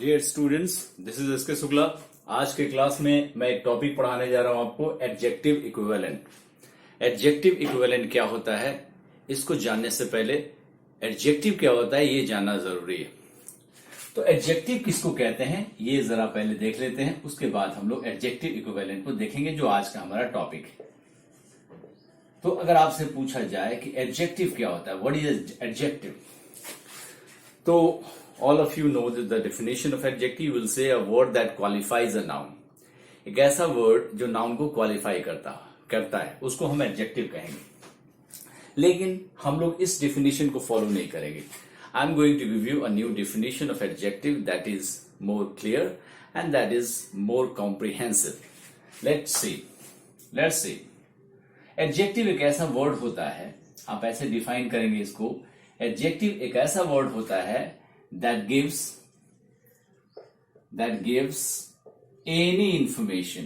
Dear students, this is S K Shukla. आज के class में मैं एक टॉपिक पढ़ाने जा रहा हूं आपको, एडजेक्टिव इक्विवेलेंट। एडजेक्टिव इक्विवेलेंट क्या होता है, इसको जानने से पहले एडजेक्टिव क्या होता है ये जानना जरूरी है। तो एडजेक्टिव किसको कहते हैं ये जरा पहले देख लेते हैं, उसके बाद हम लोग एडजेक्टिव इक्विवेलेंट को देखेंगे जो आज का हमारा टॉपिक है। तो अगर आपसे पूछा जाए कि एडजेक्टिव क्या होता है, व्हाट इज एडजेक्टिव, तो all of you know that the definition of adjective will say a word that qualifies a noun। एक ऐसा वर्ड जो नाउन को क्वालिफाई करता है उसको हम एडजेक्टिव कहेंगे। लेकिन हम लोग इस डिफिनेशन को फॉलो नहीं करेंगे। I am going to give you a new definition of adjective that is more clear and that is more comprehensive. Let's see. Adjective एक ऐसा वर्ड होता है, आप ऐसे डिफाइन करेंगे इसको। एडजेक्टिव एक ऐसा वर्ड होता है that gives any information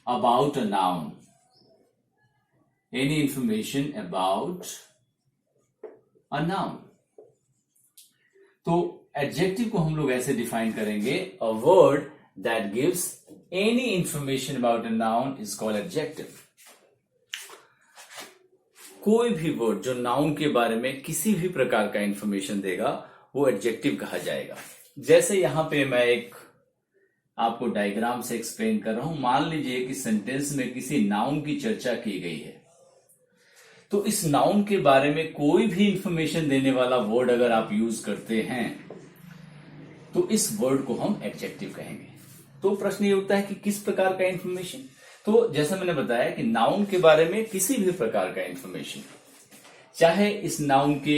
about a noun, any information about a noun। तो एडजेक्टिव को हम लोग ऐसे डिफाइन करेंगे, a word that gives any information about a noun is called adjective। कोई भी वर्ड जो नाउन के बारे में किसी भी प्रकार का इंफॉर्मेशन देगा वो एडजेक्टिव कहा जाएगा। जैसे यहां पे मैं एक आपको डायग्राम से एक्सप्लेन कर रहा हूं। मान लीजिए कि सेंटेंस में किसी नाउन की चर्चा की गई है, तो इस नाउन के बारे में कोई भी इंफॉर्मेशन देने वाला वर्ड अगर आप यूज करते हैं तो इस वर्ड को हम एडजेक्टिव कहेंगे। तो प्रश्न ये उठता है कि किस प्रकार का इंफॉर्मेशन। तो जैसा मैंने बताया कि नाउन के बारे में किसी भी प्रकार का इंफॉर्मेशन, चाहे इस नाउन के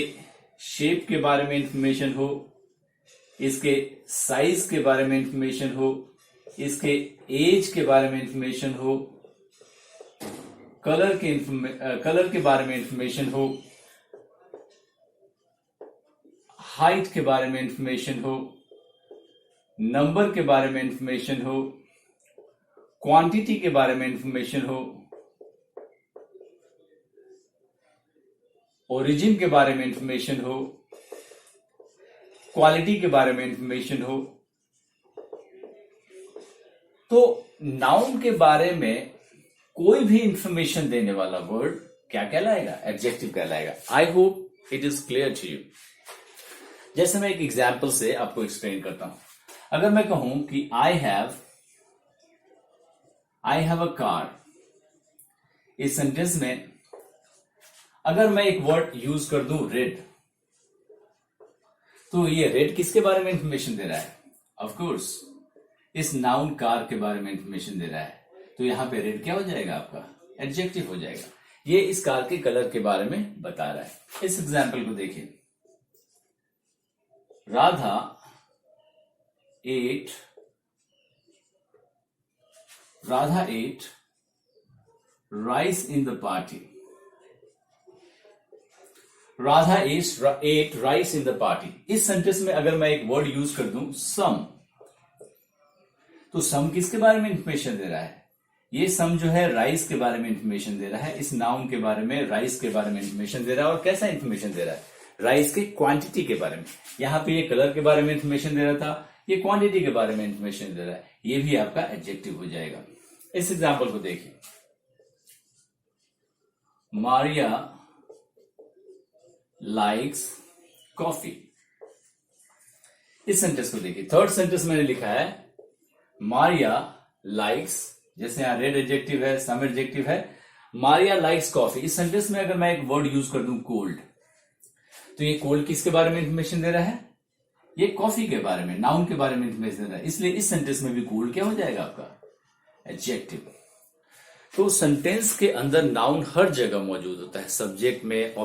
शेप के बारे में इंफॉर्मेशन हो, इसके साइज के बारे में इंफॉर्मेशन हो, इसके एज के बारे में इंफॉर्मेशन हो, कलर के बारे में इंफॉर्मेशन हो, हाइट के बारे में इंफॉर्मेशन हो, नंबर के बारे में इंफॉर्मेशन हो, क्वांटिटी के बारे में इंफॉर्मेशन हो, ओरिजिन के बारे में इंफॉर्मेशन हो, क्वालिटी के बारे में इंफॉर्मेशन हो, तो नाउन के बारे में कोई भी इंफॉर्मेशन देने वाला वर्ड क्या कहलाएगा, एडजेक्टिव कहलाएगा। I hope it is clear to you. जैसे मैं एक एग्जाम्पल से आपको एक्सप्लेन करता हूं। अगर मैं कहूं कि आई हैव अ कार, इस सेंटेंस में अगर मैं एक वर्ड यूज कर दूं रेड, तो ये रेड किसके बारे में इंफॉर्मेशन दे रहा है? ऑफ कोर्स इस नाउन कार के बारे में इंफॉर्मेशन दे रहा है। तो यहां पे रेड क्या हो जाएगा, आपका एडजेक्टिव हो जाएगा। ये इस कार के कलर के बारे में बता रहा है। इस एग्जाम्पल को देखिए, Radha ate rice in the party. Radha ate rice in the party. इस सेंटेंस में अगर मैं एक वर्ड यूज कर दूं सम, तो सम किसके बारे में इंफॉर्मेशन दे रहा है? ये सम जो है राइस के बारे में इंफॉर्मेशन दे रहा है। इस नाउन के बारे में राइस के बारे में इंफॉर्मेशन दे रहा है। और कैसा इंफॉर्मेशन दे रहा है? राइस के क्वांटिटी के बारे में। यहां पे ये कलर के बारे में इंफॉर्मेशन दे रहा था, ये क्वांटिटी के बारे में इंफॉर्मेशन दे रहा है। ये भी आपका एडजेक्टिव हो जाएगा। इस एग्जाम्पल को देखिए, मारिया लाइक्स कॉफी। इस सेंटेंस को देखिए, थर्ड सेंटेंस मैंने लिखा है मारिया लाइक्स, जैसे यहां रेड एडजेक्टिव है, सम एडजेक्टिव है, मारिया लाइक्स कॉफी। इस सेंटेंस में अगर मैं एक वर्ड यूज कर दूं कोल्ड, तो ये कोल्ड किसके बारे में इंफॉर्मेशन दे रहा है? ये कॉफी के बारे में, नाउन के बारे में इंफॉर्मेशन दे रहा है। इसलिए इस सेंटेंस में भी कोल्ड क्या हो जाएगा, आपका एडजेक्टिव। तो सेंटेंस के अंदर नाउन हर जगह मौजूद होता है, सब्जेक्ट में,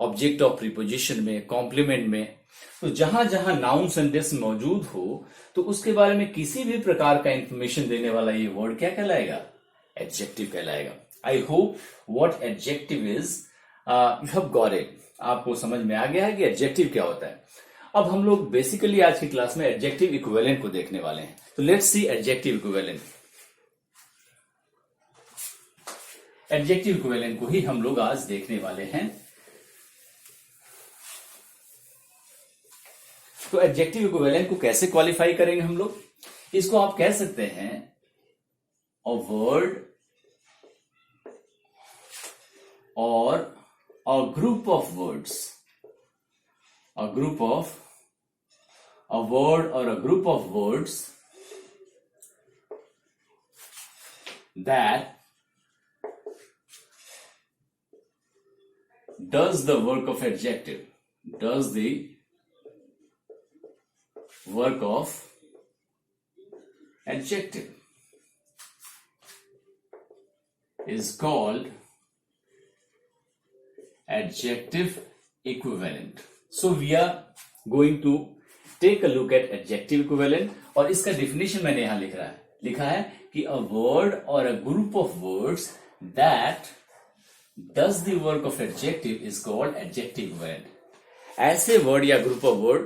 ऑब्जेक्ट ऑफ प्रीपोजिशन में, कॉम्प्लीमेंट में। तो जहां जहां नाउन सेंटेंस मौजूद हो तो उसके बारे में किसी भी प्रकार का इंफॉर्मेशन देने वाला ये वर्ड क्या कहलाएगा, एडजेक्टिव कहलाएगा। I hope what adjective is you have got it. आपको समझ में आ गया है कि एडजेक्टिव क्या होता है। अब हम लोग बेसिकली आज की क्लास में एडजेक्टिव इक्विवेलेंट को देखने वाले हैं। तो let's see adjective equivalent. Adjective equivalent को ही हम लोग आज देखने वाले हैं। तो एडजेक्टिव इक्विवेलेंट को कैसे क्वालिफाई करेंगे हम लोग? इसको आप कह सकते हैं अ वर्ड और a group of words, a word or a group of words that does the work of adjective, does the work of adjective, is called adjective equivalent. So we are going to take a look at adjective equivalent, और इसका definition मैंने यहां लिखा है कि a word or a group of words that does the work of adjective is called adjective equivalent. ऐसे word या group of word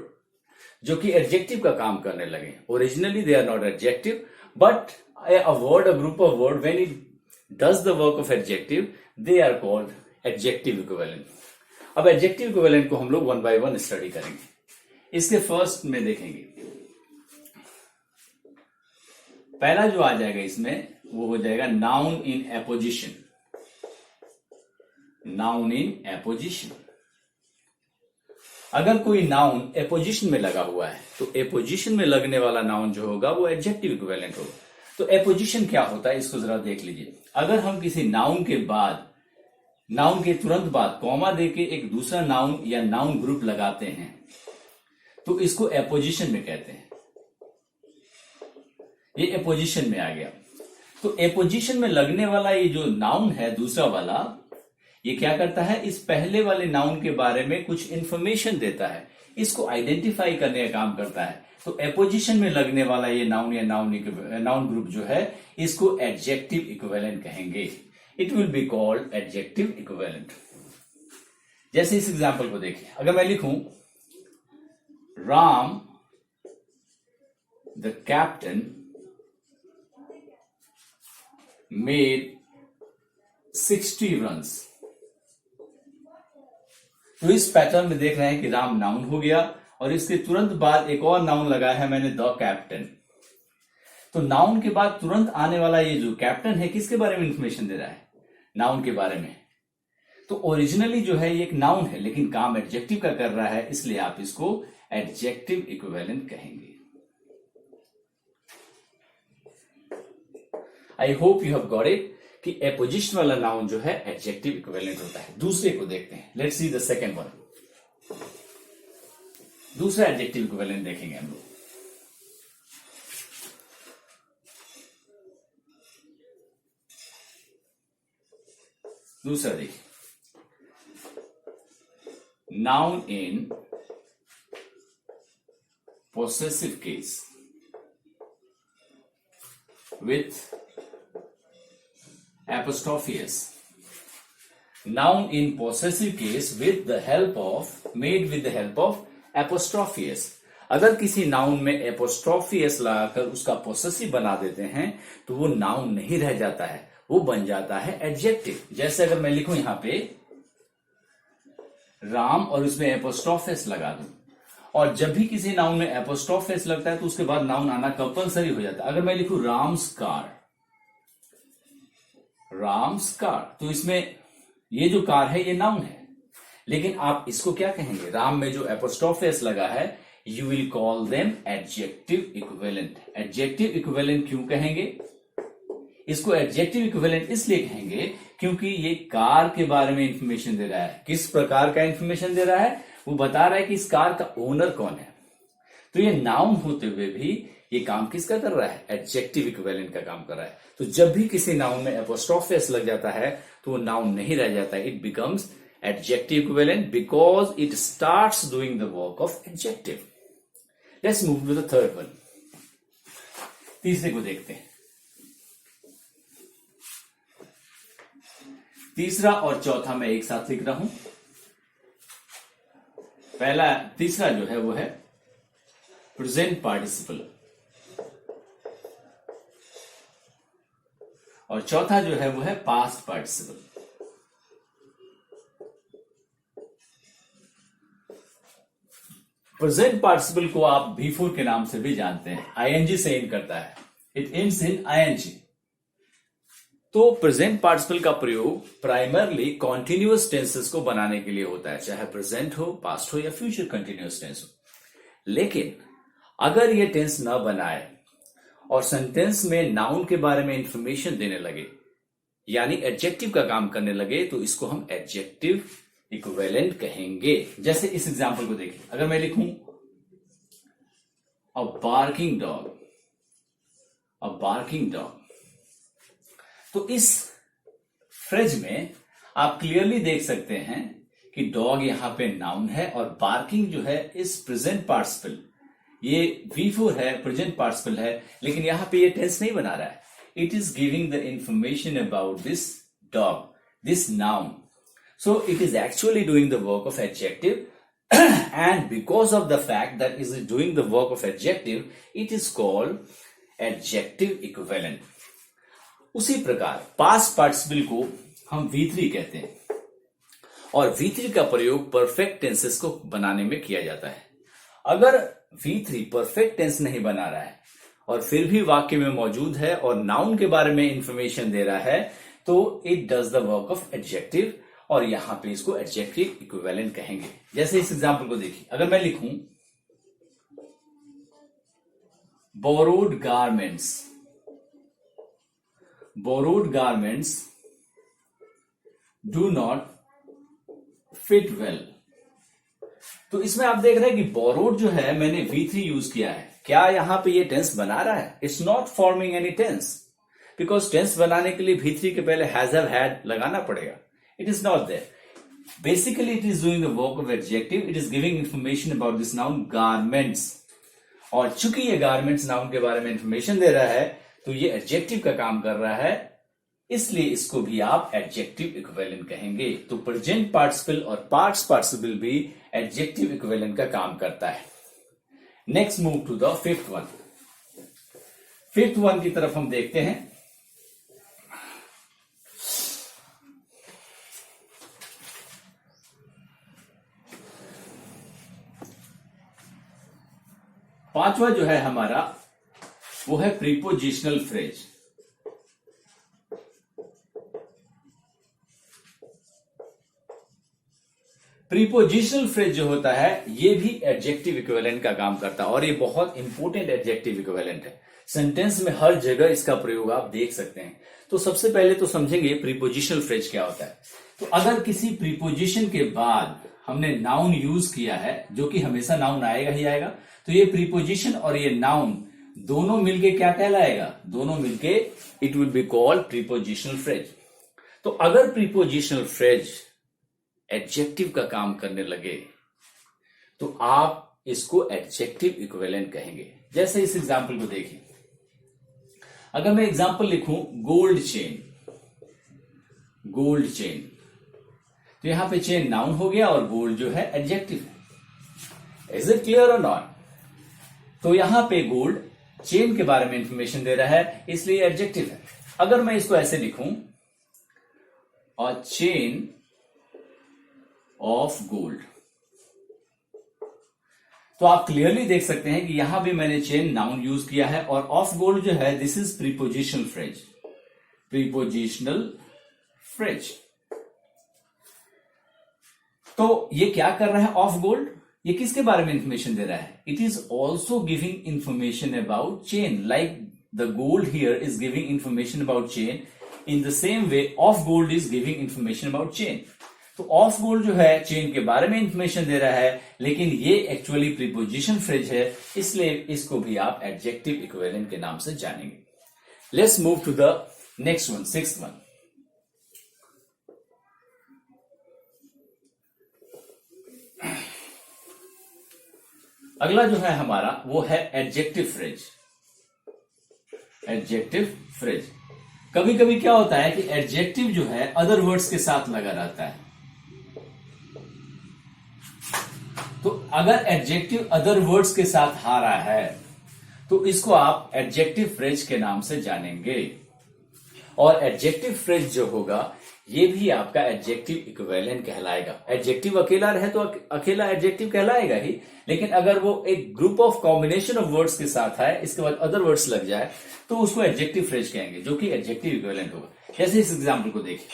जो कि adjective का काम करने लगे, originally they are not adjective, but a word, a group of word, when it does the work of adjective, they are called adjective equivalent. अब adjective equivalent को हम लोग वन बाय वन स्टडी करेंगे। इसके फर्स्ट में देखेंगे, पहला जो आ जाएगा इसमें वो हो जाएगा noun in apposition. Noun in apposition, अगर कोई नाउन एपोजिशन में लगा हुआ है तो एपोजिशन में लगने वाला नाउन जो होगा वो एडजेक्टिव इक्विवेलेंट होगा। तो एपोजिशन क्या होता है इसको जरा देख लीजिए। अगर हम किसी नाउन के बाद, नाउन के तुरंत बाद कॉमा देके एक दूसरा नाउन या नाउन ग्रुप लगाते हैं तो इसको एपोजिशन में कहते हैं। ये एपोजिशन में आ गया। तो एपोजिशन में लगने वाला ये जो नाउन है दूसरा वाला, ये क्या करता है, इस पहले वाले नाउन के बारे में कुछ इंफॉर्मेशन देता है, इसको आइडेंटिफाई करने का काम करता है। तो एपोजिशन में लगने वाला ये नाउन या नाउन ग्रुप जो है इसको एडजेक्टिव इक्विवेलेंट कहेंगे। It will be called adjective equivalent. जैसे इस एग्जाम्पल को देखिए, अगर मैं लिखूं Ram the captain made 60 runs, तो इस पैटर्न में देख रहे हैं कि राम नाउन हो गया और इसके तुरंत बाद एक और नाउन लगाया है मैंने, द कैप्टन। तो नाउन के बाद तुरंत आने वाला ये जो कैप्टन है किसके बारे में इंफॉर्मेशन दे रहा है, नाउन के बारे में। तो ओरिजिनली जो है ये एक नाउन है लेकिन काम एडजेक्टिव का कर रहा है, इसलिए आप इसको एडजेक्टिव इक्विवेलेंट कहेंगे। I hope you have got it कि एपोजिशन वाला नाउन जो है एडजेक्टिव इक्विवेलेंट होता है। दूसरे को देखते हैं, let's see the second one. दूसरा एडजेक्टिव इक्विवेलेंट देखेंगे हम लोग। दूसरा देखिए, noun in possessive case with apostrophe s. Noun in possessive case with the help of, made with the help of apostrophe s. अगर किसी नाउन में एपोस्ट्रॉफी एस लगाकर उसका पोसेसिव बना देते हैं तो वो नाउन नहीं रह जाता है, वो बन जाता है एडजेक्टिव। जैसे अगर मैं लिखूं यहां पे राम और उसमें एपोस्ट्रॉफी एस लगा दूं, और जब भी किसी नाउन में एपोस्ट्रॉफी एस लगता है तो उसके बाद नाउन आना कंपलसरी हो जाता है। अगर मैं लिखूं राम्स कार, राम्स कार, तो इसमें ये जो कार है ये नाउन है, लेकिन आप इसको क्या कहेंगे, राम में जो एपोस्ट्रॉफी एस लगा है you will call them adjective equivalent. Adjective equivalent क्यों कहेंगे इसको? एडजेक्टिव इक्विवेलेंट इसलिए कहेंगे क्योंकि ये कार के बारे में इंफॉर्मेशन दे रहा है। किस प्रकार का इंफॉर्मेशन दे रहा है? वो बता रहा है कि इस कार का ओनर कौन है। तो ये नाउन होते हुए भी ये काम किसका कर रहा है? एडजेक्टिव इक्विवेलेंट का काम कर रहा है। तो जब भी किसी नाउन में एपोस्ट्रोफी एस लग जाता है तो वो नाउन नहीं रह जाता, it becomes adjective equivalent because it starts doing the work of adjective. Let's move to the third one. तीसरे को देखते हैं। तीसरा और चौथा मैं एक साथ लिख रहा हूं। पहला, तीसरा जो है वो है प्रेजेंट पार्टिसिपल। और चौथा जो है वो है पास्ट पार्टिसिपल। प्रेजेंट पार्टिसिपल को आप V4 के नाम से भी जानते हैं, आईएनजी से एंड करता है, इट एंड्स इन आईएनजी। तो प्रेजेंट पार्टिसिपल का प्रयोग प्राइमरली कॉन्टिन्यूअस टेंसेस को बनाने के लिए होता है, चाहे प्रेजेंट हो, पास्ट हो या फ्यूचर कंटिन्यूअस टेंस हो। लेकिन अगर ये टेंस ना बनाए और सेंटेंस में नाउन के बारे में इंफॉर्मेशन देने लगे, यानी एडजेक्टिव का काम करने लगे, तो इसको हम एडजेक्टिव इक्विवेलेंट कहेंगे। जैसे इस एग्जांपल को देखिए, अगर मैं लिखूं अ बार्किंग डॉग, अ बार्किंग डॉग, तो इस फ्रेज में आप क्लियरली देख सकते हैं कि डॉग यहां पे नाउन है और बार्किंग जो है इस प्रेजेंट पार्टिसिपल, ये V4 है, प्रेजेंट पार्टिसिपल है, लेकिन यहां पे ये टेंस नहीं बना रहा है। It is giving the information about this dog, this noun, so it is actually doing the work of adjective and because of the fact that it is doing the work of adjective it is called adjective equivalent। उसी प्रकार past participle को हम V3 कहते हैं और V3 का प्रयोग perfect tenses को बनाने में किया जाता है। अगर V3 perfect tense नहीं बना रहा है और फिर भी वाक्य में मौजूद है और नाउन के बारे में इंफॉर्मेशन दे रहा है, तो it does the work of adjective और यहां पे इसको एडजेक्टिव इक्विवेलेंट कहेंगे। जैसे इस एग्जांपल को देखिए, अगर मैं लिखूं borrowed garments, borrowed garments do not fit well, तो इसमें आप देख रहे हैं कि बोरोड जो है मैंने V3 यूज किया है। क्या यहां पे ये टेंस बना रहा है? It's not forming any tense, because tense बनाने के लिए V3 के पहले हैज हैव हैड लगाना पड़ेगा। It is not there. Basically, it is doing the work of adjective. It is giving information about this noun garments. और चूंकि ये garments नाउन के बारे में इंफॉर्मेशन दे रहा है, तो ये एडजेक्टिव का काम कर रहा है, इसलिए इसको भी आप एडजेक्टिव इक्विवेलेंट कहेंगे। तो प्रेजेंट पार्टिसिपल और पास्ट पार्टिसिपल भी एडजेक्टिव इक्विवेलेंट का काम करता है। Next move to the fifth one. Fifth one की तरफ हम देखते हैं। पांचवा जो है हमारा वो है प्रीपोजिशनल फ्रेज। प्रीपोजिशनल फ्रेज जो होता है ये भी एडजेक्टिव इक्विवेलेंट का काम करता है और ये बहुत इंपॉर्टेंट एडजेक्टिव इक्विवेलेंट है। सेंटेंस में हर जगह इसका प्रयोग आप देख सकते हैं। तो सबसे पहले तो समझेंगे प्रीपोजिशनल फ्रेज क्या होता है। तो अगर किसी प्रीपोजिशन के बाद हमने नाउन यूज किया है, जो कि हमेशा नाउन आएगा ही आएगा, तो ये प्रीपोजिशन और ये नाउन दोनों मिलके क्या कहलाएगा? दोनों मिलके it will be called prepositional phrase. तो अगर प्रीपोजिशनल फ्रेज एडजेक्टिव का काम करने लगे तो आप इसको एडजेक्टिव इक्विवेलेंट कहेंगे। जैसे इस एग्जांपल को देखिए, अगर मैं एग्जांपल लिखूं गोल्ड चेन, गोल्ड चेन, तो यहां पे चेन नाउन हो गया और गोल्ड जो है एडजेक्टिव है। इज इट क्लियर और नॉट? तो यहां पे गोल्ड चेन के बारे में इंफॉर्मेशन दे रहा है, इसलिए एडजेक्टिव है। अगर मैं इसको ऐसे लिखूं अ चेन ऑफ गोल्ड, तो आप क्लियरली देख सकते हैं कि यहां भी मैंने चेन नाउन यूज किया है और ऑफ गोल्ड जो है this is prepositional phrase, prepositional phrase. तो ये क्या कर रहा है ऑफ गोल्ड? ये किसके बारे में इंफॉर्मेशन दे रहा है? It is also giving information about chain, like the gold here is giving information about chain, in the same way of gold is giving information about chain. तो ऑफ गोल्ड जो है chain के बारे में information दे रहा है, लेकिन ये एक्चुअली प्रीपोजिशन फ्रेज है, इसलिए इसको भी आप एडजेक्टिव इक्विवेलेंट के नाम से जानेंगे। Let's move to the next one, sixth one. अगला जो है हमारा वो है एडजेक्टिव फ्रेज। एडजेक्टिव फ्रेज कभी कभी क्या होता है कि एडजेक्टिव जो है अदर वर्ड्स के साथ लगा रहता है। तो अगर एडजेक्टिव अदर वर्ड्स के साथ आ रहा है तो इसको आप एडजेक्टिव फ्रेज के नाम से जानेंगे। और एडजेक्टिव फ्रेज जो होगा ये भी आपका एडजेक्टिव इक्विवेलेंट कहलाएगा। एडजेक्टिव अकेला रहे तो अकेला एडजेक्टिव कहलाएगा ही, लेकिन अगर वो एक group of combination of words के साथ है, इसके बाद अदर वर्ड्स लग जाए तो उसको एडजेक्टिव फ्रेज कहेंगे, जो कि एडजेक्टिव इक्विवेलेंट होगा। जैसे इस एग्जाम्पल को देखिए,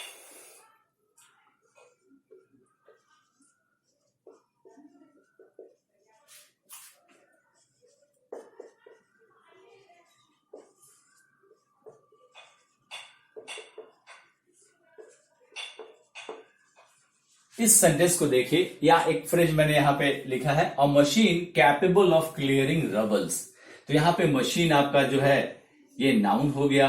इस सेंटेंस को देखिए, या एक फ्रेज मैंने यहां पे लिखा है, a machine capable of clearing rubbles. तो यहां पे मशीन आपका जो है ये नाउन हो गया,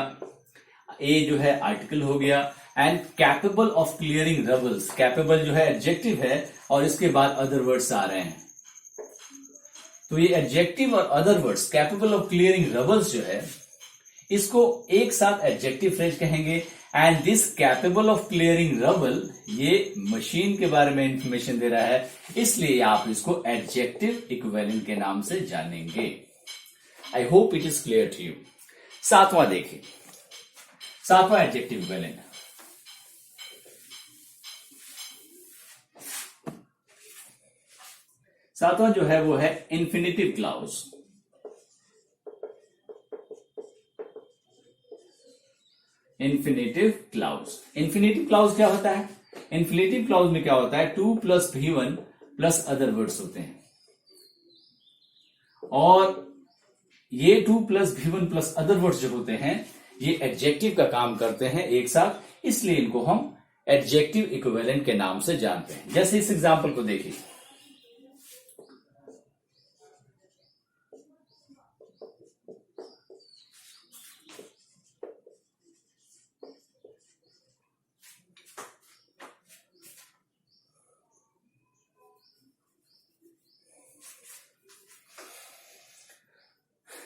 ए जो है आर्टिकल हो गया, and capable of clearing rubbles, capable जो है एडजेक्टिव है और इसके बाद अदर वर्ड्स आ रहे हैं। तो ये एडजेक्टिव और other words capable of clearing rubbles जो है इसको एक साथ एडजेक्टिव फ्रेज कहेंगे। And this capable of clearing rubble, ये मशीन के बारे में इंफॉर्मेशन दे रहा है, इसलिए आप इसको एडजेक्टिव इक्विवेलेंट के नाम से जानेंगे। I hope it is clear to you. सातवां देखिए, सातवां एडजेक्टिव इक्विवेलेंट, सातवां जो है वो है infinitive clause. Infinitive clause. Infinitive clause क्या होता है? इन्फिनेटिव क्लाउज में क्या होता है, 2 plus V1 plus other words होते हैं, और ये 2 plus V1 plus other words जो होते हैं ये एडजेक्टिव का काम करते हैं एक साथ, इसलिए इनको हम एडजेक्टिव इक्विवेलेंट के नाम से जानते हैं। जैसे इस एग्जांपल को देखिए,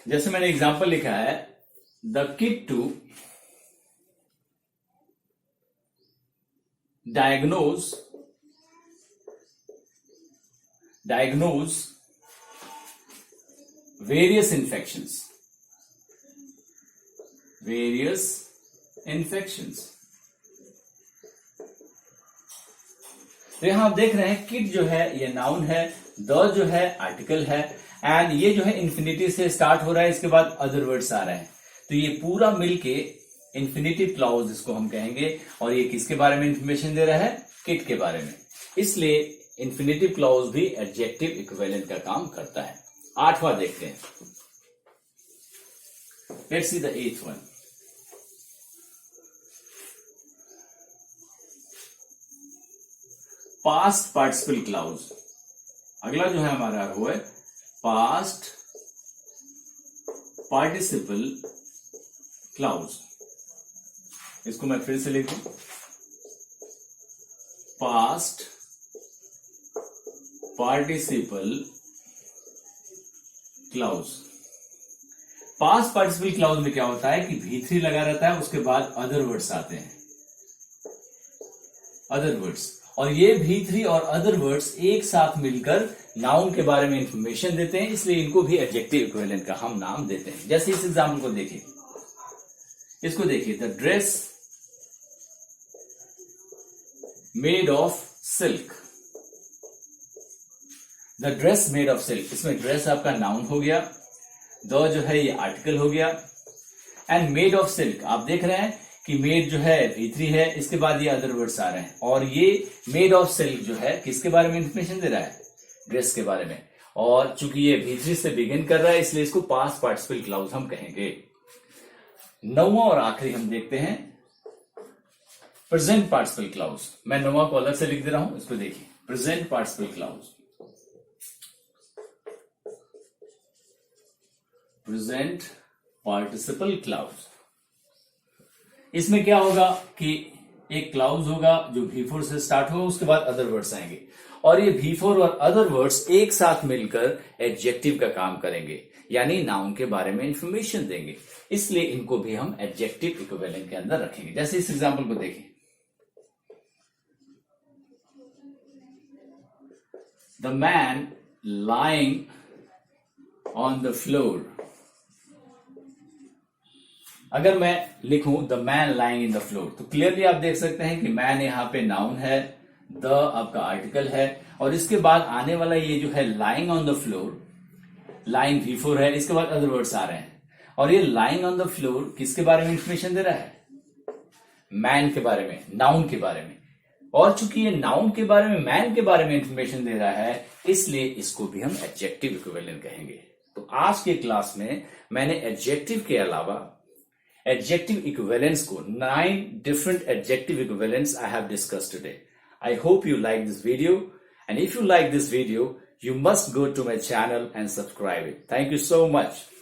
जैसे मैंने एग्जांपल लिखा है, the kid to diagnose various infections, तो यहां आप देख रहे हैं किड जो है ये नाउन है, द जो है आर्टिकल है, एंड ये जो है इन्फिनिटिव से स्टार्ट हो रहा है, इसके बाद अदर वर्ड्स आ रहे हैं, तो ये पूरा मिलके इन्फिनिटिव क्लाउज इसको हम कहेंगे। और ये किसके बारे में इंफॉर्मेशन दे रहा है? किड के बारे में, इसलिए इन्फिनिटिव क्लाउज भी एडजेक्टिव इक्विवेलेंट का काम करता है। आठवां देखते हैं, let's see the 8th one. Past participle clause. अगला जो है हमारा वो है पास्ट पार्टिसिपल क्लाउज। इसको मैं फिर से लिख दूं, past participle clause. Past participle clause में क्या होता है कि V3 लगा रहता है, उसके बाद अदर वर्ड्स आते हैं, अदर वर्ड्स, और ये V3 और अदर वर्ड्स एक साथ मिलकर नाउन के बारे में इंफॉर्मेशन देते हैं, इसलिए इनको भी एडजेक्टिव इक्विवेलेंट का हम नाम देते हैं। जैसे इस एग्जाम्पल को देखिए, इसको देखिए, the dress made of silk, the dress made of silk, इसमें ड्रेस आपका नाउन हो गया, द जो है ये आर्टिकल हो गया, एंड मेड ऑफ सिल्क आप देख रहे हैं कि मेड जो है V3 है, इसके बाद ये अदर वर्ड्स आ रहे हैं, और ये मेड ऑफ सिल्क जो है किसके बारे में इंफॉर्मेशन दे रहा है? ड्रेस के बारे में, और चूंकि ये V3 से बिगिन कर रहा है इसलिए इसको पास्ट पार्टिसिपल क्लाउज हम कहेंगे। 9वां और आखिरी हम देखते हैं प्रेजेंट पार्टिसिपल क्लाउज। मैं 9वां को अलग से लिख दे रहा हूं, इसको देखिए, present participle clause. Present participle clause, इसमें क्या होगा कि एक क्लाउज होगा जो V4 से स्टार्ट होगा, उसके बाद अदर वर्ड्स आएंगे, और ये V4 और अदर वर्ड्स एक साथ मिलकर एडजेक्टिव का काम करेंगे, यानी नाउन के बारे में इंफॉर्मेशन देंगे, इसलिए इनको भी हम एडजेक्टिव इक्विवेलेंट के अंदर रखेंगे। जैसे इस एग्जांपल को देखिए, the man lying on the floor अगर मैं लिखूं the man lying in the floor, तो क्लियरली आप देख सकते हैं कि मैन यहां पे नाउन है, द आपका आर्टिकल है, और इसके बाद आने वाला ये जो है lying on the floor, lying V4 है, इसके बाद अदर वर्ड्स आ रहे हैं। और ये लाइंग ऑन द फ्लोर किसके बारे में इंफॉर्मेशन दे रहा है? मैन के बारे में, नाउन के बारे में। और चूंकि ये नाउन के बारे में, मैन के बारे में इंफॉर्मेशन दे रहा है, इसलिए इसको भी हम एडजेक्टिव इक्विवेलेंट कहेंगे। तो आज के क्लास में मैंने एडजेक्टिव के अलावा एडजेक्टिव इक्विवेलेंट्स को 9 different adjective equivalents I have discussed today. I hope you like this video, and if you like this video, you must go to my channel and subscribe it. Thank you so much.